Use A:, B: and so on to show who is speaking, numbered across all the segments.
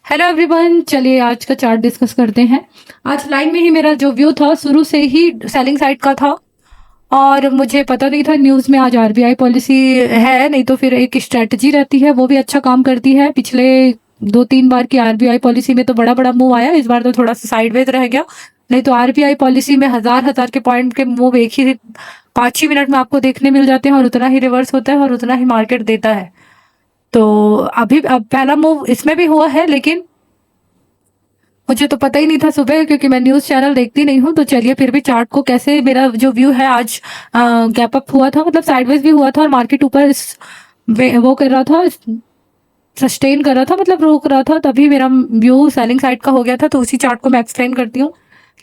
A: Hello everyone, चलिए आज का चार्ट डिस्कस करते हैं। आज लाइव में ही मेरा जो व्यू था शुरू से ही सेलिंग साइड का था और मुझे पता नहीं था न्यूज़ में आज आरबीआई पॉलिसी है, नहीं तो फिर एक स्ट्रेटजी रहती है वो भी अच्छा काम करती है। पिछले 2-3 बार की आरबीआई पॉलिसी में तो बड़ा बड़ा मूव आया, इस बार तो थोड़ा सा साइडवेज रह गया। नहीं तो आरबीआई पॉलिसी में हजार हजार के पॉइंट के मूव एक ही 5 ही मिनट में आपको देखने मिल जाते हैं और उतना ही रिवर्स होता है और उतना ही मार्केट देता है। तो अभी अब पहला मूव इसमें भी हुआ है, लेकिन मुझे तो पता ही नहीं था सुबह, क्योंकि मैं न्यूज़ चैनल देखती नहीं हूँ। तो चलिए फिर भी चार्ट को कैसे, मेरा जो व्यू है आज गैप अप हुआ था, मतलब साइडवेज भी हुआ था और मार्केट ऊपर वो कर रहा था, सस्टेन कर रहा था, मतलब रोक रहा था, तभी मेरा व्यू सेलिंग साइड का हो गया था। तो उसी चार्ट को मैं एक्सप्लेन करती हूँ।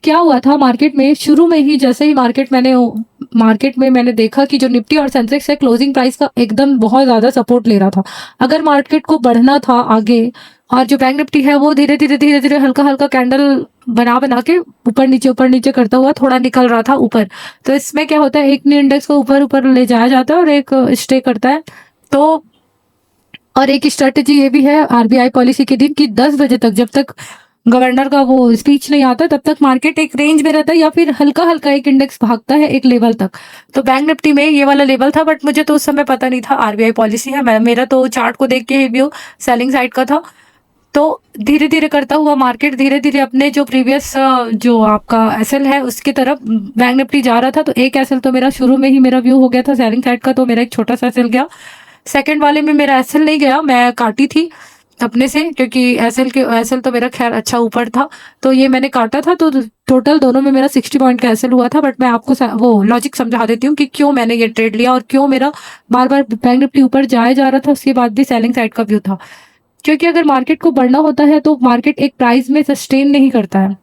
A: क्या हुआ था मार्केट में, शुरू में ही जैसे ही मार्केट में मैंने देखा कि जो निफ्टी और सेंसेक्स है क्लोजिंग प्राइस का एकदम बहुत ज़्यादा सपोर्ट ले रहा था। अगर मार्केट को बढ़ना था आगे, और जो बैंक निफ्टी है वो धीरे धीरे हल्का हल्का कैंडल बना के ऊपर नीचे करता हुआ थोड़ा निकल रहा था ऊपर। तो इसमें क्या होता है, एक इंडेक्स को ऊपर ऊपर ले जाया जाता है और एक स्टे करता है। तो और एक स्ट्रेटेजी ये भी है आरबीआई पॉलिसी के दिन कि 10 बजे तक, जब तक गवर्नर का वो स्पीच नहीं आता, तब तक मार्केट एक रेंज में रहता है या फिर हल्का हल्का एक इंडेक्स भागता है एक लेवल तक। तो बैंक निफ्टी में ये वाला लेवल था, बट मुझे तो उस समय पता नहीं था आरबीआई पॉलिसी है। मेरा तो चार्ट को देख के ही व्यू सेलिंग साइड का था। तो धीरे धीरे करता हुआ मार्केट धीरे धीरे अपने जो प्रीवियस जो आपका एसएल है उसकी तरफ बैंक निफ्टी जा रहा था। तो एक एसएल तो मेरा शुरू में ही मेरा व्यू हो गया था सेलिंग साइड का, तो मेरा एक छोटा सा एसएल गया। सेकंड वाले में मेरा एसएल नहीं गया, मैं काटी थी अपने से, क्योंकि एसएल तो मेरा खैर अच्छा ऊपर था, तो ये मैंने काटा था। तो टोटल दोनों में मेरा 60 पॉइंट का एसएल हुआ था। बट मैं आपको वो लॉजिक समझा देती हूँ कि क्यों मैंने ये ट्रेड लिया और क्यों मेरा बार बार बैंक निफ्टी ऊपर जाया जा रहा था, उसके बाद भी सेलिंग साइड का व्यू था। क्योंकि अगर मार्केट को बढ़ना होता है तो मार्केट एक प्राइस में सस्टेन नहीं करता है,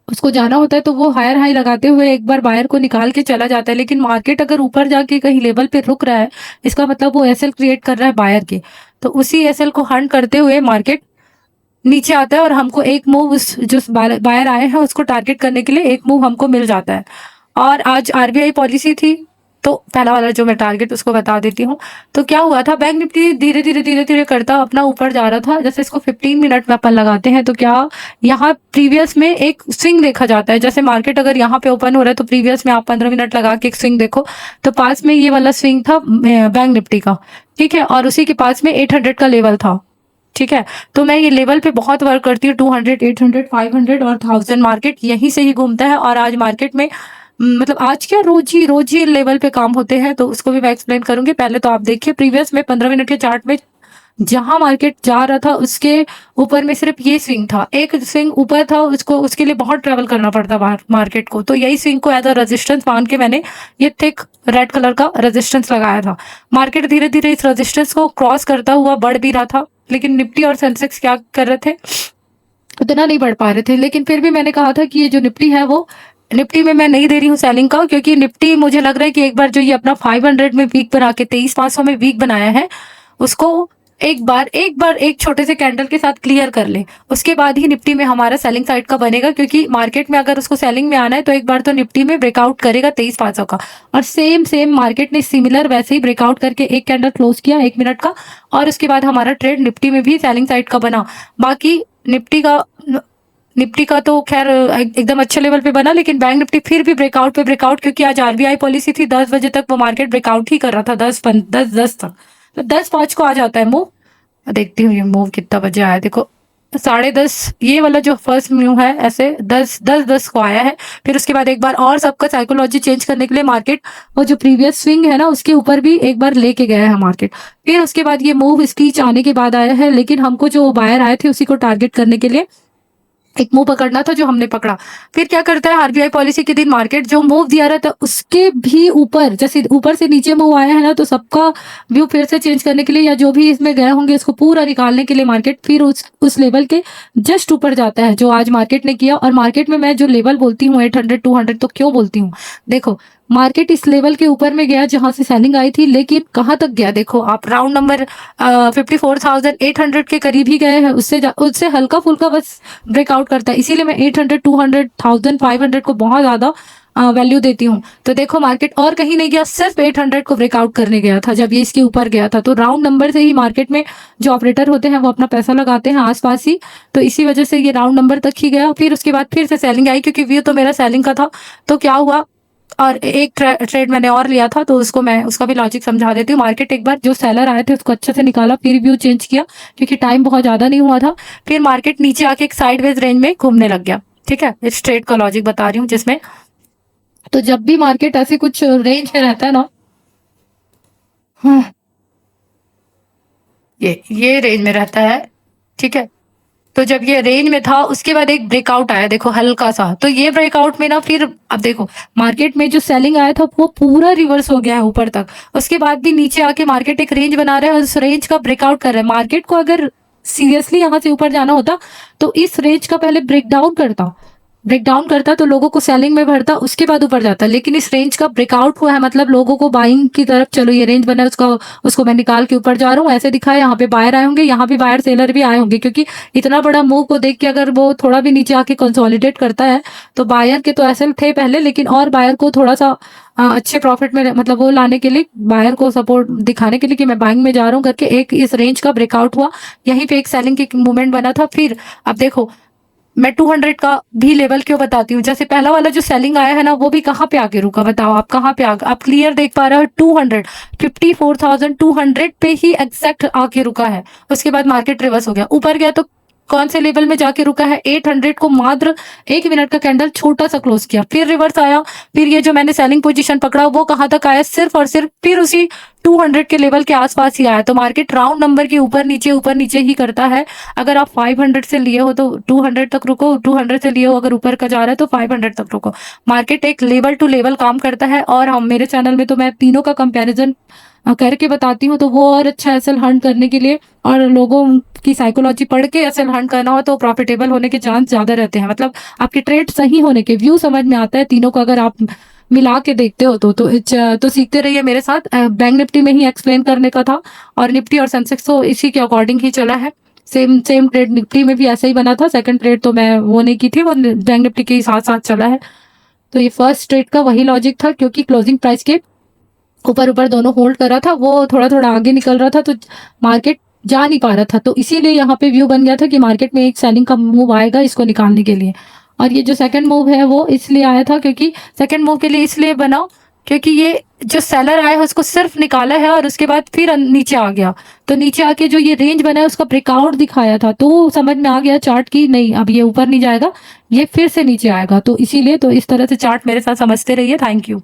A: उसको जाना होता है तो वो हायर हाई लगाते हुए एक बार बायर को निकाल के चला जाता है। लेकिन मार्केट अगर ऊपर जाके कहीं लेवल पे रुक रहा है, इसका मतलब वो एसएल क्रिएट कर रहा है बायर के। तो उसी एसएल को हंट करते हुए मार्केट नीचे आता है और हमको एक मूव उस जो बायर आए हैं उसको टारगेट करने के लिए एक मूव हमको मिल जाता है। और आज आरबीआई पॉलिसी थी, तो पहला वाला जो मैं टारगेट उसको बता देती हूँ। तो क्या हुआ था, बैंक निफ्टी धीरे धीरे करता अपना ऊपर जा रहा था। जैसे इसको 15 मिनट में अपन लगाते हैं तो क्या यहाँ प्रीवियस में एक स्विंग देखा जाता है। जैसे मार्केट अगर यहाँ पे ओपन हो रहा है तो प्रीवियस में आप 15 मिनट लगा के एक स्विंग देखो, तो पास में ये वाला स्विंग था बैंक निफ्टी का, ठीक है, और उसी के पास में 800 का लेवल था, ठीक है। तो मैं ये लेवल पे बहुत वर्क करती हूँ, 200, 800, 500 और 1000 मार्केट यहीं से ही घूमता है। और आज मार्केट में मतलब आज क्या रोज ही लेवल पे काम होते हैं, तो उसको भी मैं एक्सप्लेन करूंगी। पहले तो आप देखिए प्रीवियस में 15 मिनट के चार्ट में जहां मार्केट जा रहा था उसके ऊपर में सिर्फ ये स्विंग था, एक स्विंग ऊपर था, उसको उसके लिए बहुत ट्रेवल करना पड़ता मार्केट को। तो यही स्विंग को एज अ रेजिस्टेंस मान के मैंने ये थिक रेड कलर का रेजिस्टेंस लगाया था। मार्केट धीरे धीरे इस रेजिस्टेंस को क्रॉस करता हुआ बढ़ भी रहा था, लेकिन निफ्टी और सेंसेक्स क्या कर रहे थे, उतना नहीं बढ़ पा रहे थे। लेकिन फिर भी मैंने कहा था कि ये जो निफ्टी है वो, निफ्टी में मैं नहीं दे रही हूँ सेलिंग का, क्योंकि निफ्टी मुझे लग रहा है कि एक बार जो ये अपना 500 में वीक बना के 23,500 में वीक बनाया है, उसको एक बार एक छोटे से कैंडल के साथ क्लियर कर ले, उसके बाद ही निफ्टी में हमारा सेलिंग साइड का बनेगा। क्योंकि मार्केट में अगर उसको सेलिंग में आना है तो एक बार तो निफ्टी में ब्रेकआउट करेगा 23,500 का। और सेम मार्केट ने सिमिलर वैसे ही ब्रेकआउट करके एक कैंडल क्लोज किया 1 मिनट का, और उसके बाद हमारा ट्रेड निफ्टी में भी सेलिंग साइड का बना। बाकी निफ्टी का तो खैर एकदम अच्छे लेवल पे बना, लेकिन बैंक निफ्टी फिर भी ब्रेकआउट पे ब्रेकआउट, क्योंकि आज आरबीआई पॉलिसी थी 10 बजे तक वो मार्केट ब्रेकआउट ही कर रहा था, 10 तक। तो 10-5 को आ जाता है मूव। देखती हूँ ये मूव कितना बजे आया, देखो 10:30, ये वाला जो फर्स्ट मूव है ऐसे 10 को आया है। फिर उसके बाद एक बार और सबका साइकोलॉजी चेंज करने के लिए मार्केट वो जो प्रीवियस स्विंग है ना उसके ऊपर भी एक बार लेके गया है मार्केट। फिर उसके बाद ये मूव स्पीच आने के बाद आया है, लेकिन हमको जो बायर आए थे उसी को टारगेट करने के लिए एक मूव पकड़ना था जो हमने पकड़ा। फिर क्या करता है आरबीआई पॉलिसी के दिन मार्केट जो मूव दिया रहा था उसके भी ऊपर, जैसे ऊपर से नीचे मूव आया है ना, तो सबका व्यू फिर से चेंज करने के लिए या जो भी इसमें गए होंगे इसको पूरा निकालने के लिए मार्केट फिर उस लेवल के जस्ट ऊपर जाता है जो आज मार्केट ने किया। और मार्केट में मैं जो लेवल बोलती हूँ 800, 200, तो क्यों बोलती हूँ, देखो मार्केट इस लेवल के ऊपर में गया जहां से सेलिंग आई थी, लेकिन कहां तक गया देखो आप, राउंड नंबर 54,800 के करीब ही गए हैं, उससे हल्का फुल्का बस ब्रेकआउट करता है। इसीलिए मैं 800, 200, 1000, 500 को बहुत ज्यादा वैल्यू देती हूँ। तो देखो मार्केट और कहीं नहीं गया, सिर्फ 800 को ब्रेकआउट करने गया था जब ये इसके ऊपर गया था। तो राउंड नंबर से ही मार्केट में जो ऑपरेटर होते हैं वो अपना पैसा लगाते हैं आसपास ही, तो इसी वजह से ये राउंड नंबर तक ही गया। फिर उसके बाद फिर से सेलिंग आई, क्योंकि व्यू तो मेरा सेलिंग का था। तो क्या हुआ, और एक ट्रेड मैंने और लिया था, तो उसको मैं उसका भी लॉजिक समझा देती हूँ। मार्केट एक बार जो सेलर आए थे उसको अच्छे से निकाला, फिर व्यू चेंज किया क्योंकि टाइम बहुत ज़्यादा नहीं हुआ था। फिर मार्केट नीचे आके एक साइडवेज रेंज में घूमने लग गया। ठीक है, इस ट्रेड का लॉजिक बता रही हूँ जिसमें, तो जब भी मार्केट ऐसे कुछ रेंज में रहता है ना, हाँ, ये रेंज में रहता है। ठीक है, तो जब ये रेंज में था उसके बाद एक ब्रेकआउट आया, देखो हल्का सा, तो ये ब्रेकआउट में ना फिर अब देखो मार्केट में जो सेलिंग आया था वो पूरा रिवर्स हो गया है ऊपर तक। उसके बाद भी नीचे आके मार्केट एक रेंज बना रहा है और उस रेंज का ब्रेकआउट कर रहा है। मार्केट को अगर सीरियसली यहाँ से ऊपर जाना होता तो इस रेंज का पहले ब्रेकडाउन करता तो लोगों को सेलिंग में भरता, उसके बाद ऊपर जाता। लेकिन इस रेंज का ब्रेकआउट हुआ है, मतलब लोगों को बाइंग की तरफ, चलो ये रेंज बना है उसको मैं निकाल के ऊपर जा रहा हूँ, ऐसे दिखा है। यहाँ पे बायर आए होंगे, यहाँ भी बायर सेलर भी आए होंगे, क्योंकि इतना बड़ा मूव को देख के अगर वो थोड़ा भी नीचे आके कंसोलिडेट करता है तो बायर के तो ऐसे थे पहले, लेकिन और बायर को थोड़ा सा अच्छे प्रॉफिट में, मतलब वो लाने के लिए, बायर को सपोर्ट दिखाने के लिए कि मैं बाइंग में जा रहा हूँ करके, एक इस रेंज का ब्रेकआउट हुआ, यहीं पे एक सेलिंग की मूवमेंट बना था। फिर अब देखो मैं 200 का भी लेवल क्यों बताती हूँ, जैसे पहला वाला जो सेलिंग आया है ना वो भी कहाँ पे आके रुका, बताओ आप कहाँ पे आप क्लियर देख पा रहे हो, 200 54,200 पे ही एग्जैक्ट आके रुका है। उसके बाद मार्केट रिवर्स हो गया, ऊपर गया तो कौन से लेवल में जाके रुका है, 800 को मात्र 1 मिनट का कैंडल छोटा सा क्लोज किया, फिर रिवर्स आया। फिर ये जो मैंने सेलिंग पोजीशन पकड़ा वो कहाँ तक आया, सिर्फ और सिर्फ फिर उसी 200 के लेवल के आसपास ही आया। तो मार्केट राउंड नंबर के ऊपर नीचे ही करता है। अगर आप 500 से लिए हो तो 200 तक रुको, 200 से लिए हो अगर ऊपर का जा रहा है तो 500 तक रुको। मार्केट एक लेवल टू लेवल काम करता है, और हम मेरे चैनल में तो मैं तीनों का कंपैरिजन करके बताती हूँ, तो वो और अच्छा एसएल हंट करने के लिए और लोगों की साइकोलॉजी पढ़ के एसएल हंट करना हो तो प्रॉफिटेबल होने के चांस ज्यादा रहते हैं। मतलब आपके ट्रेड सही होने के व्यू समझ में आता है तीनों को, अगर आप मिला के देखते हो तो सीखते रहिए मेरे साथ। बैंक निफ्टी में ही एक्सप्लेन करने का था, और निफ्टी और सेंसेक्स तो इसी के अकॉर्डिंग ही चला है। सेम ट्रेड निफ्टी में भी ऐसा ही बना था, सेकंड ट्रेड तो मैं वो नहीं की थी, वो बैंक निफ्टी के साथ साथ चला है। तो ये फर्स्ट ट्रेड का वही लॉजिक था, क्योंकि क्लोजिंग प्राइस के ऊपर दोनों होल्ड कर रहा था, वो थोड़ा थोड़ा आगे निकल रहा था तो मार्केट जा नहीं पा रहा था, तो इसीलिए यहाँ पे व्यू बन गया था कि मार्केट में एक सेलिंग का मूव आएगा इसको निकालने के लिए। और ये जो सेकंड मूव है वो इसलिए आया था, क्योंकि सेकंड मूव के लिए इसलिए बना क्योंकि ये जो सेलर आया है उसको सिर्फ निकाला है और उसके बाद फिर नीचे आ गया। तो नीचे आके जो ये रेंज बना है उसका ब्रेकआउट दिखाया था, तो समझ में आ गया चार्ट की, नहीं अब ये ऊपर नहीं जाएगा, ये फिर से नीचे आएगा। तो इसीलिए तो इस तरह से चार्ट मेरे साथ समझते रहिए। Thank you.